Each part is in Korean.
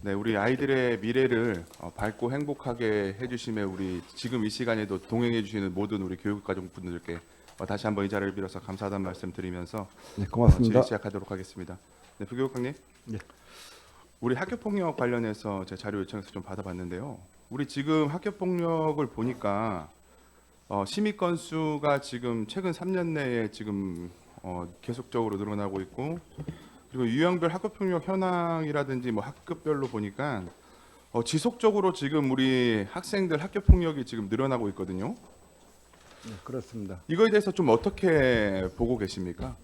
네, 우리 아이들의 미래를 밝고 행복하게 해주심에 우리 지금 이 시간에도 동행해 주시는 모든 우리 교육가족분들께 다시 한번 이 자리를 빌어서 감사하다는 말씀 드리면서 네, 고맙습니다. 질의 시작하도록 하겠습니다. 네, 부교육장님. 예. 우리 학교폭력 관련해서 제 자료 요청해서 좀 받아봤는데요. 우리 지금 학교폭력을 보니까 심의 건수가 지금 최근 3년 내에 지금 계속적으로 늘어나고 있고, 그리고 유형별 학교폭력 현황이라든지 뭐 학급별로 보니까 지속적으로 지금 우리 학생들 학교폭력이 지금 늘어나고 있거든요. 네, 그렇습니다. 이거에 대해서 좀 어떻게 보고 계십니까?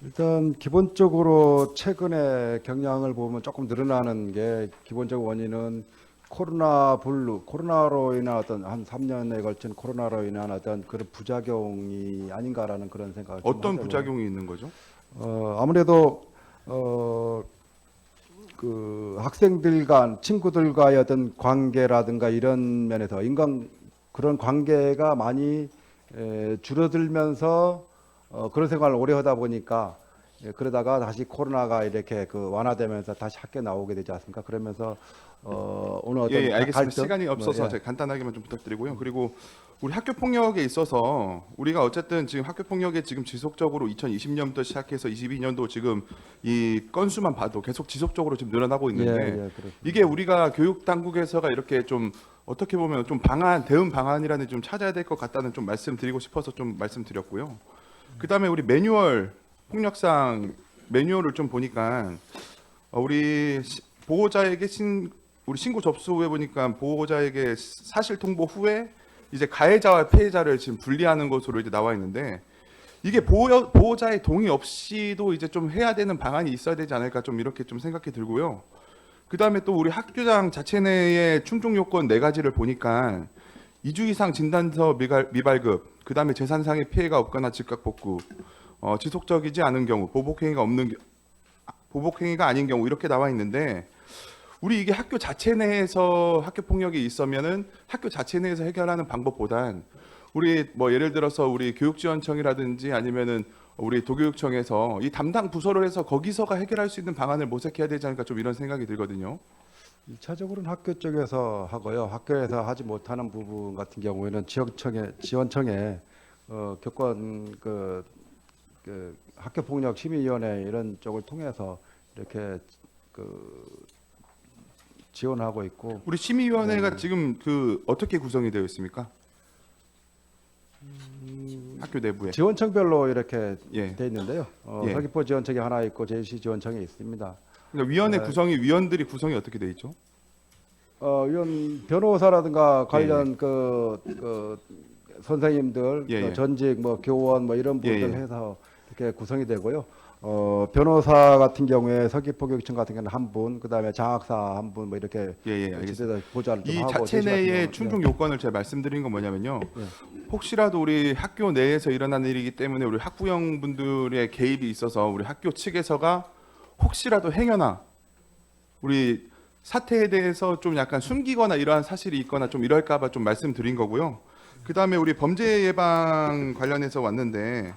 일단 기본적으로 최근에 경향을 보면 조금 늘어나는 게 기본적 원인은 코로나로 인한 어떤 한 3년에 걸친 코로나로 인한 어떤 그런 부작용이 아닌가라는 그런 생각을 좀 어떤 하고요. 부작용이 있는 거죠? 아무래도 그 학생들 간 친구들과의 어떤 관계라든가 이런 면에서 그런 관계가 많이 줄어들면서 그런 생활을 오래 하다 보니까 그러다가 다시 코로나가 이렇게 완화되면서 다시 학교 나오게 되지 않습니까? 그러면서 어느 어떤 예, 알겠습니다. 갈등, 시간이 없어서 예. 제가 간단하게만 좀 부탁드리고요. 그리고 우리 학교 폭력에 있어서 우리가 어쨌든 지금 학교 폭력에 지금 지속적으로 2020년부터 시작해서 22년도 지금 이 건수만 봐도 계속 지속적으로 지금 늘어나고 있는데 그렇습니다. 이게 우리가 교육 당국에서가 이렇게 좀 어떻게 보면 좀 대응 방안이라는 좀 찾아야 될 것 같다는 좀 말씀드리고 싶어서 좀 말씀드렸고요. 그다음에 우리 매뉴얼 폭력상 매뉴얼을 좀 보니까 우리 보호자에게 우리 신고 접수 후에 보니까 보호자에게 사실 통보 후에 이제 가해자와 피해자를 지금 분리하는 것으로 이제 나와 있는데 이게 보호자의 동의 없이도 이제 좀 해야 되는 방안이 있어야 되지 않을까 좀 이렇게 좀 생각이 들고요. 그 다음에 또 우리 학교장 자체 내의 충족 요건 4가지를 보니까 2주 이상 진단서 미발급, 그 다음에 재산상의 피해가 없거나 즉각 복구, 지속적이지 않은 경우, 보복행위가 아닌 경우 이렇게 나와 있는데 우리 이게 학교 자체 내에서 학교 폭력이 있으면은 학교 자체 내에서 해결하는 방법보단 우리 뭐 예를 들어서 우리 교육지원청이라든지 아니면은 우리 도교육청에서 이 담당 부서를 해서 거기서가 해결할 수 있는 방안을 모색해야 되지 않을까 좀 이런 생각이 들거든요. 1차적으로는 학교 쪽에서 하고요. 학교에서 하지 못하는 부분 같은 경우에는 지원청에 교권 학교 폭력 심의위원회 이런 쪽을 통해서 이렇게 지원하고 있고. 우리 심의위원회가 지금 어떻게 구성이 되어 있습니까? 학교 내부에. 지원청별로 이렇게 예. 돼 있는데요. 예. 서귀포 지원청이 하나 있고 제주시 지원청이 있습니다. 그러니까 위원회 위원들이 구성이 어떻게 돼 있죠? 이런 변호사라든가 관련 예. 선생님들, 예, 예. 전직 교원 이런 분들 예, 예. 해서 이렇게 구성이 되고요. 변호사 같은 경우에 서귀포교육청 같은 경우는 한 분, 그다음에 장학사 한 분 이렇게 예, 알겠습니다. 집에다 보좌를 좀 이 하고 자체 제시 같은 내의 경우는, 충족 요건을 제가 말씀드린 건 뭐냐면요. 예. 혹시라도 우리 학교 내에서 일어나는 일이기 때문에 우리 학부형분들의 개입이 있어서 우리 학교 측에서가 혹시라도 행여나 우리 사태에 대해서 좀 약간 숨기거나 이러한 사실이 있거나 좀 이럴까봐 좀 말씀드린 거고요. 그 다음에 우리 범죄 예방 관련해서 왔는데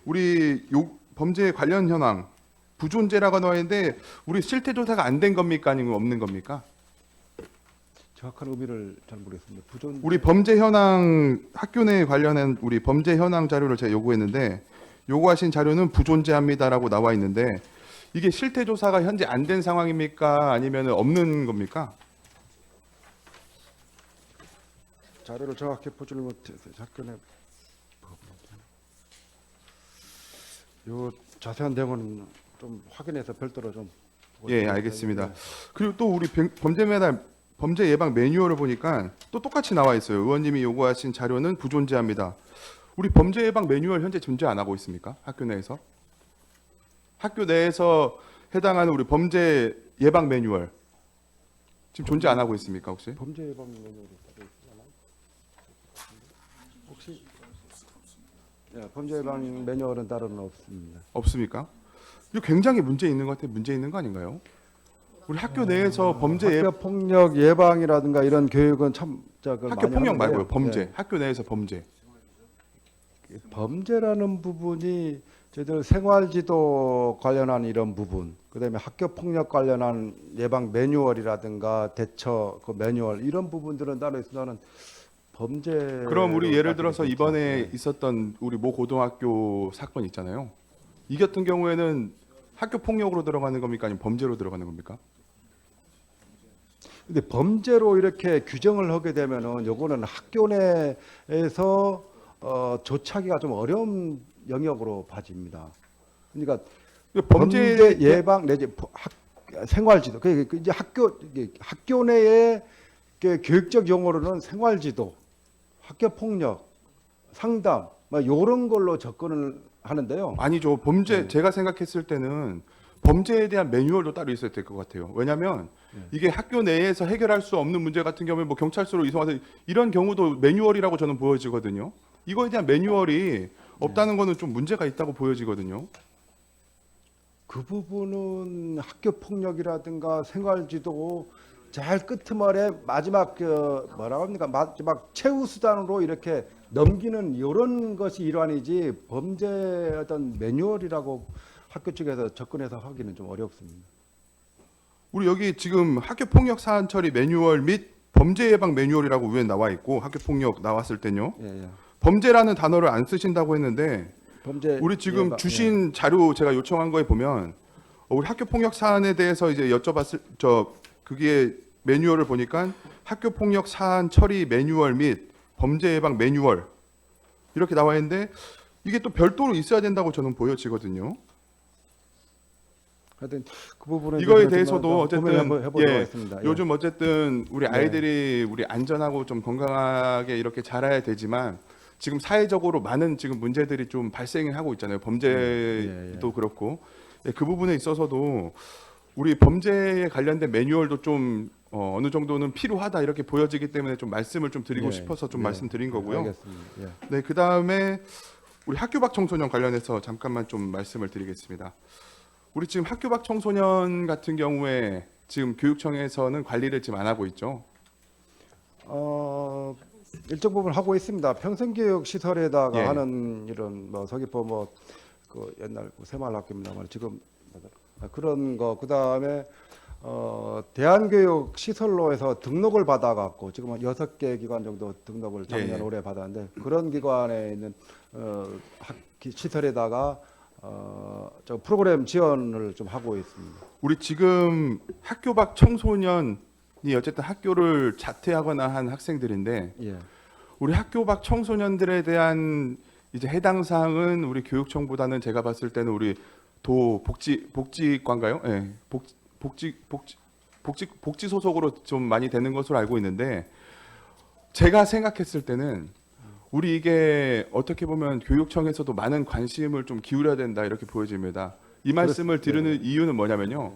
우리 범죄 관련 현황 부존재라고 나와 있는데 우리 실태 조사가 안 된 겁니까 아니면 없는 겁니까? 정확한 의미를 잘 모르겠습니다. 우리 범죄 현황 학교 내 관련한 우리 범죄 현황 자료를 제가 요구했는데 요구하신 자료는 부존재합니다라고 나와 있는데 이게 실태 조사가 현재 안 된 상황입니까 아니면 없는 겁니까? 자료를 정확히 보지를 못해서 학교 내 요 자세한 내용은 좀 확인해서 별도로 좀. 예, 알겠습니다. 그리고 또 우리 범죄 예방 매뉴얼을 보니까 또 똑같이 나와 있어요. 의원님이 요구하신 자료는 부존재합니다. 우리 범죄 예방 매뉴얼 현재 존재 안 하고 있습니까? 학교 내에서? 학교 내에서 해당하는 우리 범죄 예방 매뉴얼 지금 존재 안 하고 있습니까 혹시? 범죄 예방 매뉴얼이 따로 있나요? 혹시 범죄 예방 매뉴얼은 따로는 없습니다. 없습니까? 이거 굉장히 문제 있는 것 같아요. 문제 있는 거 아닌가요? 우리 학교 내에서 학교 폭력 예방이라든가 이런 교육은 참 학교 많이 폭력 하는데요. 말고요. 범죄. 예. 학교 내에서 범죄. 범죄라는 부분이 저희들 생활지도 관련한 이런 부분, 그다음에 학교 폭력 관련한 예방 매뉴얼이라든가 대처 그 매뉴얼 이런 부분들은 따로 있으나는 범죄. 그럼 우리 예를 들어서 이번에 있었던 우리 모 고등학교 사건 있잖아요. 이 같은 경우에는 학교 폭력으로 들어가는 겁니까 아니면 범죄로 들어가는 겁니까? 근데 범죄로 이렇게 규정을 하게 되면은 요거는 학교 내에서 조차기가 좀 어려운 영역으로 봐집니다. 그러니까 범죄 예방 내지 생활지도 그 이제 학교 내에 교육적 용어로는 생활지도, 학교 폭력, 상담 뭐 이런 걸로 접근을 하는데요. 아니죠. 범죄 제가 생각했을 때는 범죄에 대한 매뉴얼도 따로 있어야 될 것 같아요. 왜냐하면 이게 학교 내에서 해결할 수 없는 문제 같은 경우에 뭐 경찰서로 이송하서 이런 경우도 매뉴얼이라고 저는 보여지거든요. 이거에 대한 매뉴얼이 없다는 거는 좀 문제가 있다고 보여지거든요. 그 부분은 학교 폭력이라든가 생활지도 잘 끄트머리 마지막 뭐라고 합니까? 마지막 최후 수단으로 이렇게 넘기는 이런 것이 일환이지 범죄 어떤 매뉴얼이라고 학교 쪽에서 접근해서 하기는 좀 어렵습니다. 우리 여기 지금 학교 폭력 사안 처리 매뉴얼 및 범죄 예방 매뉴얼이라고 위에 나와 있고 학교 폭력 나왔을 때요. 예. 범죄라는 단어를 안 쓰신다고 했는데 범죄 우리 지금 예방, 주신 자료 제가 요청한 거에 보면 우리 학교 폭력 사안에 대해서 이제 여쭤봤을 그게 매뉴얼을 보니까 학교 폭력 사안 처리 매뉴얼 및 범죄 예방 매뉴얼 이렇게 나와 있는데 이게 또 별도로 있어야 된다고 저는 보여지거든요. 하여튼 그 부분은 이거에 대해서도 어쨌든 해보도록 하겠습니다. 예. 요즘 어쨌든 우리 아이들이 우리 안전하고 좀 건강하게 이렇게 자라야 되지만 지금 사회적으로 많은 지금 문제들이 좀 발생하고 있잖아요. 범죄도 그렇고 그 부분에 있어서도 우리 범죄에 관련된 매뉴얼도 좀 어느 정도는 필요하다 이렇게 보여지기 때문에 좀 말씀을 좀 드리고 싶어서 좀 말씀드린 거고요. 알겠습니다. 예. 네, 그 다음에 우리 학교 밖 청소년 관련해서 잠깐만 좀 말씀을 드리겠습니다. 우리 지금 학교 밖 청소년 같은 경우에 지금 교육청에서는 관리를 지금 안 하고 있죠. 일정 부분 하고 있습니다. 평생교육 시설에다가 예. 하는 이런 뭐 서귀포 그 옛날 새마을학교입니다만 지금 그런 거 그다음에 대한교육 시설로 해서 등록을 받아갖고 지금 한 6개 기관 정도 등록을 작년 올해 받았는데 그런 기관에 있는 시설에다가 저 프로그램 지원을 좀 하고 있습니다. 우리 지금 학교 밖 청소년이 어쨌든 학교를 자퇴하거나 한 학생들인데 예. 우리 학교 밖 청소년들에 대한 이제 해당 사항은 우리 교육청보다는 제가 봤을 때는 우리 도 복지과인가요? 예. 복지 소속으로 좀 많이 되는 것으로 알고 있는데 제가 생각했을 때는 우리 이게 어떻게 보면 교육청에서도 많은 관심을 좀 기울여야 된다 이렇게 보여집니다. 이 말씀을 드리는 이유는 뭐냐면요.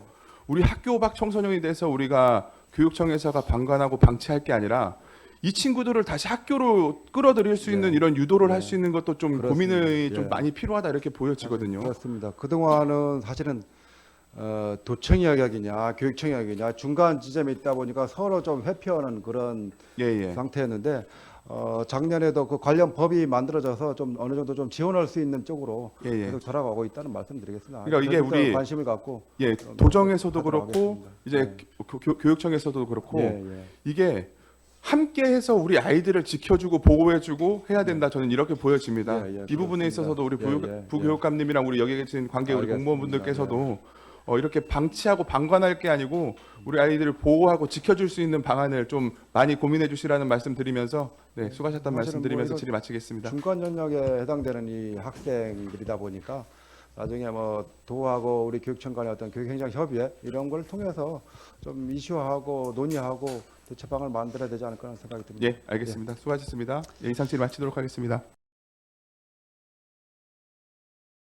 우리 학교 밖 청소년에 대해서 우리가 교육청에서가 방관하고 방치할 게 아니라 이 친구들을 다시 학교로 끌어들일 수 있는 이런 유도를 할 수 있는 것도 좀 그렇습니다. 고민이 좀 많이 필요하다 이렇게 보여지거든요. 그렇습니다. 그동안은 사실은 도청 영역이냐 교육청 영역이냐 중간 지점에 있다 보니까 서로 좀 회피하는 그런 상태였는데 작년에도 그 관련 법이 만들어져서 좀 어느 정도 좀 지원할 수 있는 쪽으로 계속 돌아가고 있다는 말씀드리겠습니다. 그러니까 이게 우리 관심을 갖고 도정에서도 그렇고 하겠습니다. 이제 교육청에서도 그렇고 이게 함께해서 우리 아이들을 지켜주고 보호해주고 해야 된다. 저는 이렇게 보여집니다. 이 부분에 있어서도 우리 부교육감님이랑 우리 여기 계신 관계 우리 공무원분들께서도 이렇게 방치하고 방관할 게 아니고 우리 아이들을 보호하고 지켜줄 수 있는 방안을 좀 많이 고민해 주시라는 말씀드리면서 수고하셨다는 말씀드리면서 질의 마치겠습니다. 중간 전역에 해당되는 이 학생들이다 보니까 나중에 뭐 도하고 우리 교육청 간의 어떤 교육행정 협의회 이런 걸 통해서 좀 이슈화하고 논의하고 대처방을 만들어야 되지 않을까 하는 생각이 듭니다. 알겠습니다. 수고하셨습니다. 이상 질의 마치도록 하겠습니다.